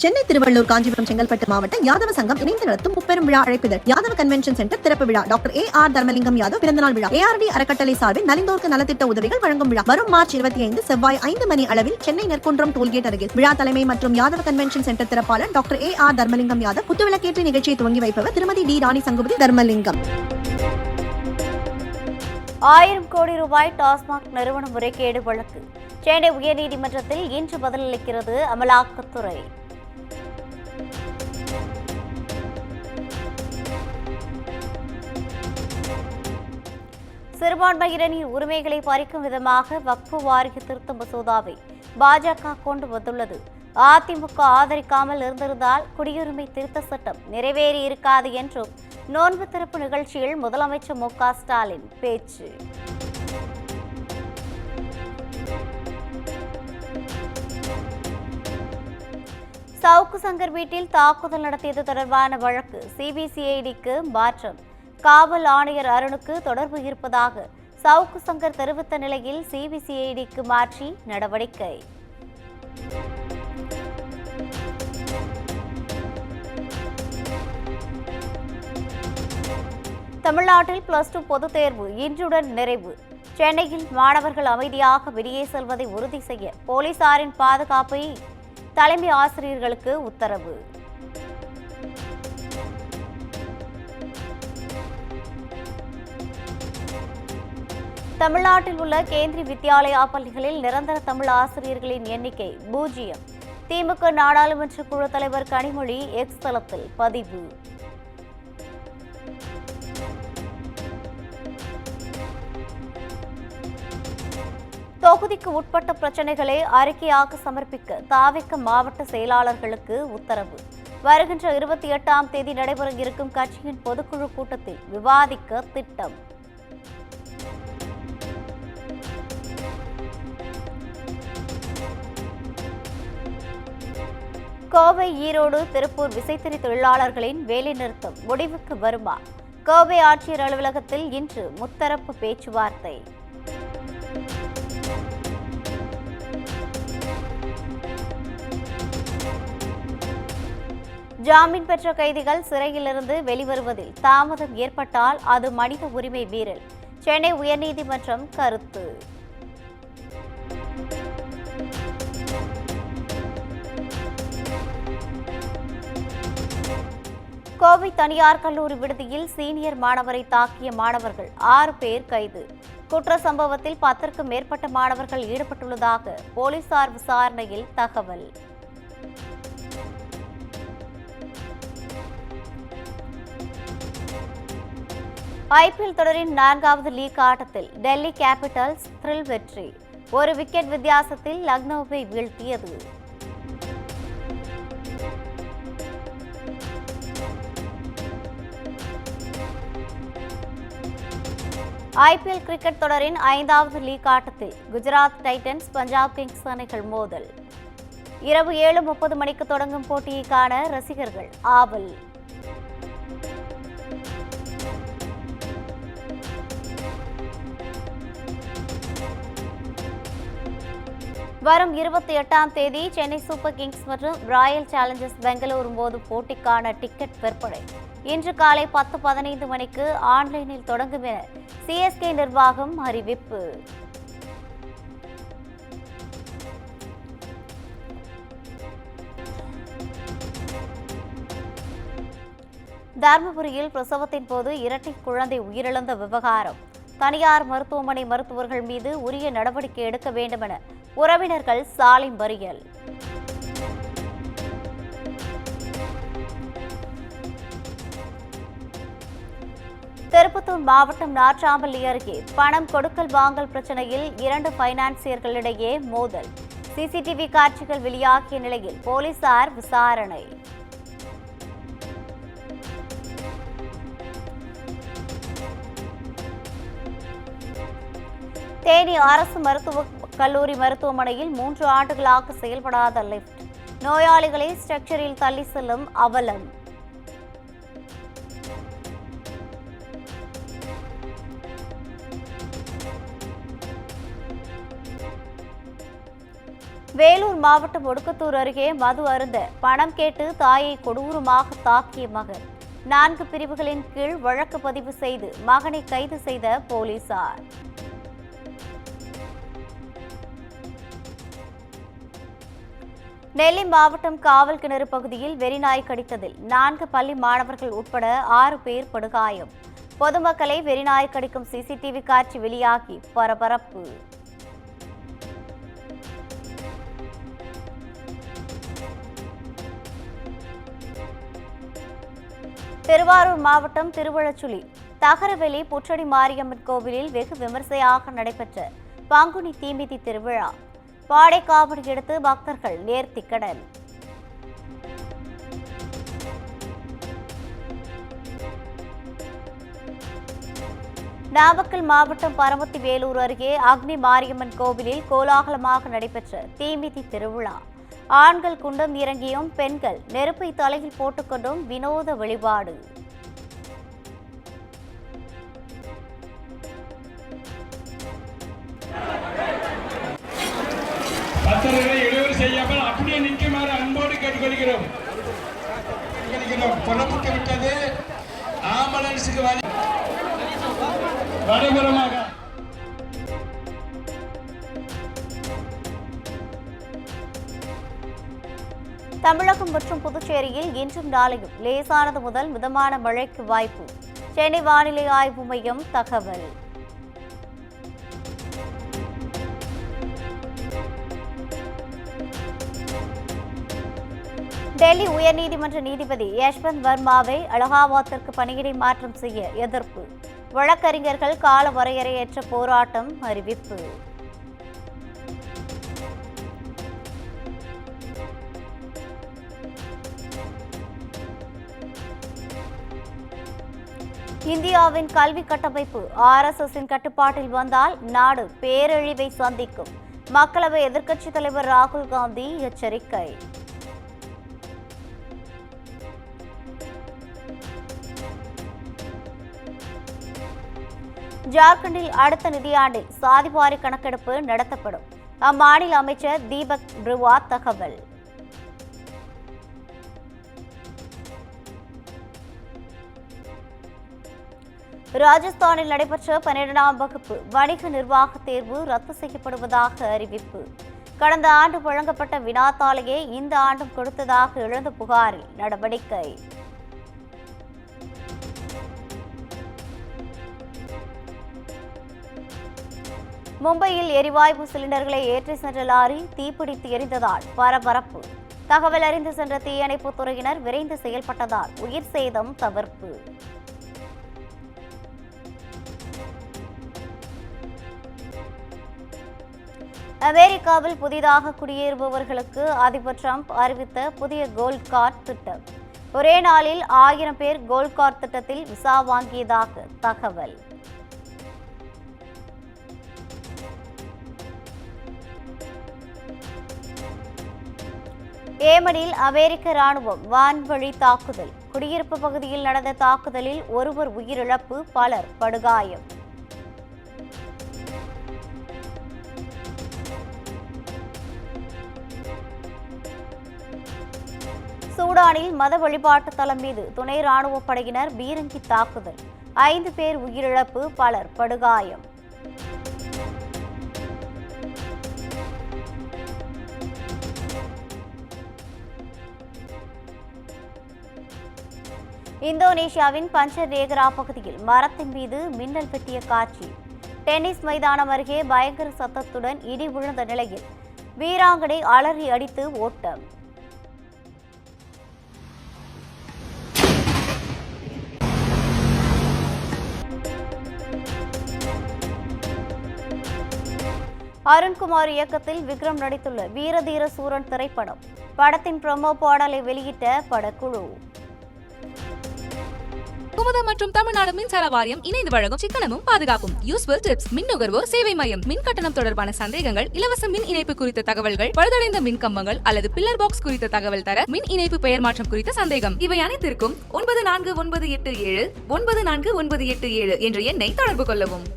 சென்னை, திருவள்ளூர், காஞ்சிபுரம், செங்கல்பட்டு மாவட்ட யாதவ சங்கம் இணைந்து நடத்தும் முப்பெரும் விழா அழைப்பிதழ். யாதவ கன்வென்ஷன் சென்டர் திறப்பு விழா. Doctor A R. தர்மலிங்கம் யாதவ் பிறந்தநாள் விழா. ARD அறக்கட்டளை சார்பில் நலிந்தோருக்கு நலத்திட்ட உதவிகள் வழங்கும் விழா. வரும் மார்ச் 25 செவ்வாய் 5 மணி அளவில் சென்னை நெற்குன்றம் டோல்கேட் அருகில். விழா தலைமை மற்றும் யாதவ கன்வென்ஷன் சென்டர் திறப்பாளர் டாக்டர் ஏ.ஆர். தர்மலிங்கம் யாதவ். குத்துவிளக்கேற்றி நிகழ்ச்சியை துவங்கி வைப்பவர் திருமதி டி. ராணி சங்குபதி தர்மலிங்கம். 1000 கோடி ரூபாய் டாஸ்மாக் நிறுவன முறைகேடு வழக்கு சென்னை உயர்நீதிமன்றத்தில் இன்று பதிலளிக்கிறது அமலாக்கத்துறை. சிறுபான்மையினரின் உரிமைகளை பறிக்கும் விதமாக வக்ஃபு வாரிய திருத்த மசோதாவை பாஜக கொண்டு வந்துள்ளது. அதிமுக ஆதரிக்காமல் இருந்திருந்தால் குடியுரிமை திருத்த சட்டம் நிறைவேறி இருக்காது என்றும் நோன்பு திறப்பு நிகழ்ச்சியில் முதலமைச்சர் மு.க. ஸ்டாலின் பேச்சு. சவுக்கு சங்கர் வீட்டில் தாக்குதல் நடத்தியது தொடர்பான வழக்கு சிபிசிஐடிக்கு மாற்றம். காவல் ஆணையர் அருணுக்கு தொடர்பு இருப்பதாக சவுக்கு சங்கர் தெரிவித்த நிலையில் சிபிசிஐடிக்கு மாற்றி நடவடிக்கை. தமிழ்நாட்டில் +2 பொதுத் தேர்வு இன்றுடன் நிறைவு. சென்னையில் மாணவர்கள் அமைதியாக வெளியே செல்வதை உறுதி செய்ய போலீசாரின் பாதுகாப்பை தலைமை ஆசிரியர்களுக்கு உத்தரவு. தமிழ்நாட்டில் உள்ள கேந்திரிய வித்யாலயா பள்ளிகளில் நிரந்தர தமிழ் ஆசிரியர்களின் எண்ணிக்கை 0. திமுக நாடாளுமன்ற குழு தலைவர் கனிமொழி எக்ஸ் தளத்தில் பதிவு. தொகுதிக்கு உட்பட்ட பிரச்சினைகளை அறிக்கையாக சமர்ப்பிக்க தாவிக மாவட்ட செயலாளர்களுக்கு உத்தரவு. வருகின்ற 28ஆம் தேதி நடைபெற இருக்கும் கட்சியின் பொதுக்குழு கூட்டத்தில் விவாதிக்க திட்டம். கோவை, ஈரோடு, திருப்பூர் விசைத்தறி தொழிலாளர்களின் வேலைநிறுத்தம் முடிவுக்கு வருமா? கோவை ஆட்சியர் அலுவலகத்தில் இன்று முத்தரப்பு பேச்சுவார்த்தை. ஜாமீன் பெற்ற கைதிகள் சிறையிலிருந்து வெளிவருவதில் தாமதம் ஏற்பட்டால் அது மனித உரிமை மீறல். சென்னை உயர்நீதிமன்றம் கருத்து. கோவை தனியார் கல்லூரி விடுதியில் சீனியர் மாணவரை தாக்கிய மாணவர்கள் 6 பேர் கைது. குற்ற சம்பவத்தில் 10க்கும் மேற்பட்ட மாணவர்கள் ஈடுபட்டுள்ளதாக போலீசார் விசாரணையில் தகவல். IPL தொடரின் 4வது லீக் ஆட்டத்தில் டெல்லி கேபிட்டல்ஸ் த்ரில் வெற்றி. 1 விக்கெட் வித்தியாசத்தில் லக்னோவை வீழ்த்தியது. IPL கிரிக்கெட் தொடரின் 5வது லீக் ஆட்டத்தில் குஜராத் டைட்டன்ஸ், பஞ்சாப் கிங்ஸ் அணிகள் மோதல். இரவு 7:30 மணிக்கு தொடங்கும் போட்டியை காண ரசிகர்கள் ஆவல். வரும் 28ஆம் தேதி சென்னை சூப்பர் கிங்ஸ் மற்றும் ராயல் சேலஞ்சர்ஸ் பெங்களூரு மோதும் போட்டிக்கான டிக்கெட் விற்பனை இன்று காலை 10:15 மணிக்கு ஆன்லைனில் தொடங்கும் என CSK நிர்வாகம் அறிவிப்பு. தர்மபுரியில் பிரசவத்தின் போது இரட்டை குழந்தை உயிரிழந்த விவகாரம். தனியார் மருத்துவமனை மருத்துவர்கள் மீது உரிய நடவடிக்கை எடுக்க வேண்டும் என உறவினர்கள் சாலை மறியல். திருப்பத்தூர் மாவட்டம் நாற்றாம்பள்ளி அருகே பணம் கொடுக்கல் வாங்கல் பிரச்சனையில் 2 பைனான்சியர்களிடையே மோதல். CCTV காட்சிகள் வெளியாகிய நிலையில் போலீசார் விசாரணை. தேனி அரசு மருத்துவக் கல்லூரி மருத்துவமனையில் 3 ஆண்டுகளாக செயல்படாத லிப்ட். நோயாளிகளை ஸ்ட்ரக்சரில் தள்ளி செல்லும் அவலம். வேலூர் மாவட்டம் ஒடுக்கத்தூர் அருகே மது அருந்த பணம் கேட்டு தாயை கொடூரமாக தாக்கிய மகன். 4 பிரிவுகளின் கீழ் வழக்கு பதிவு செய்து மகனை கைது செய்த போலீசார். நெல்லை மாவட்டம் காவல் கிணறு பகுதியில் வெறிநாய் கடித்ததில் 4 பள்ளி மாணவர்கள் உட்பட 6 பேர் படுகாயம். பொதுமக்களை வெறிநாய் கடிக்கும் சிசிடிவி காட்சி வெளியாகி பரபரப்பு. திருவாரூர் மாவட்டம் திருவள்ளச்சுழி தகரவெளி புற்றடி மாரியம்மன் கோவிலில் வெகு விமர்சையாக நடைபெற்ற பங்குனி தீமிதி திருவிழா. பாடைக்காவடி எடுத்து பக்தர்கள் நேர்த்திக்கடன். நாமக்கல் மாவட்டம் பரமத்தி வேலூர் அருகே அக்னி மாரியம்மன் கோவிலில் கோலாகலமாக நடைபெற்ற தீமிதி திருவிழா. ஆண்கள் குண்டம் இறங்கியும் பெண்கள் நெருப்பை தலையில் போட்டுக்கொண்டும் வினோத வழிபாடு. பக்தர்களை இடையூறு செய்யாமல் அப்படியே நிற்குமாறு அன்போடு கேட்டுக்கொள்கிறோம். புறப்பட்டு விட்டது ஆம்புலன்ஸுக்கு வடபுறமாக. தமிழகம் மற்றும் புதுச்சேரியில் இன்றும் நாளையும் லேசானது முதல் மிதமான மழைக்கு வாய்ப்பு. சென்னை வானிலை ஆய்வு மையம் தகவல். டெல்லி உயர்நீதிமன்ற நீதிபதி யஷ்வந்த் வர்மாவை அலகாபாத்திற்கு பணியிடை மாற்றம் செய்ய எதிர்ப்பு. வழக்கறிஞர்கள் கால வரையறையற்ற போராட்டம் அறிவிப்பு. இந்தியாவின் கல்வி கட்டமைப்பு RSSஇன் கட்டுப்பாட்டில் வந்தால் நாடு பேரழிவை சந்திக்கும். மக்களவை எதிர்க்கட்சித் தலைவர் ராகுல் காந்தி எச்சரிக்கை. ஜார்க்கண்டில் அடுத்த நிதியாண்டில் சாதிவாரி கணக்கெடுப்பு நடத்தப்படும். அம்மாநில அமைச்சர் தீபக் பிருவா தகவல். ராஜஸ்தானில் நடைபெற்ற 12ஆம் வகுப்பு வணிக நிர்வாக தேர்வு ரத்து செய்யப்படுவதாக அறிவிப்பு. கடந்த ஆண்டு வழங்கப்பட்ட வினாத்தாளையே இந்த ஆண்டும் கொடுத்ததாக எழுந்த புகாரில் நடவடிக்கை. மும்பையில் எரிவாயு சிலிண்டர்களை ஏற்றி சென்ற லாரி தீப்பிடித்து எரிந்ததால் பரபரப்பு. தகவல் அறிந்து சென்ற தீயணைப்புத் துறையினர் விரைந்து செயல்பட்டதால் உயிர் சேதம் தவிர்ப்பு. அமெரிக்காவில் புதிதாக குடியேறுபவர்களுக்கு அதிபர் டிரம்ப் அறிவித்த புதிய கோல்ட் கார்டு திட்டம். ஒரே நாளில் 1000 பேர் கோல்ட் கார்டு திட்டத்தில் விசா வாங்கியதாக தகவல். ஏமனில் அமெரிக்க ராணுவம் வான்வழி தாக்குதல். குடியிருப்பு பகுதியில் நடந்த தாக்குதலில் ஒருவர் உயிரிழப்பு, பலர் படுகாயம். சூடானில் மத வழிபாட்டு தலம் மீது துணை ராணுவ படையினர் பீரங்கி தாக்குதல். 5 பேர் உயிரிழப்பு, பலர் படுகாயம். இந்தோனேஷியாவின் பஞ்சநேகரா பகுதியில் மரத்தின் மீது மின்னல் வெட்டிய காட்சி. டென்னிஸ் மைதானம் அருகே பயங்கர சத்தத்துடன் இடி விழுந்த நிலையில் வீராங்கனை அலறி அடித்து ஓட்டம். அருண்குமார் இயக்கத்தில் விக்ரம் நடித்துள்ள வீரதீர சூரன் திரைப்படம். படத்தின் ப்ரோமோ பாடலை வெளியிட்ட படக்குழு. குமுதம் மற்றும் தமிழ்நாடு மின்சார வாரியம் இணைந்து வழங்கும் சிக்கனமும் பாதுகாப்பும் யூஸ்ஃபுல் டிப்ஸ் மின் நுகர்வோர் சேவை மையம். மின் கட்டணம் தொடர்பான சந்தேகங்கள், இலவச மின் இணைப்பு குறித்த தகவல்கள், பழுதடைந்த மின் கம்பங்கள் அல்லது பில்லர் பாக்ஸ் குறித்த தகவல் தர, மின் இணைப்பு பெயர் மாற்றம் குறித்த சந்தேகம், இவை அனைத்திற்கும் 9497 9497 என்ற எண்ணை தொடர்பு கொள்ளவும்.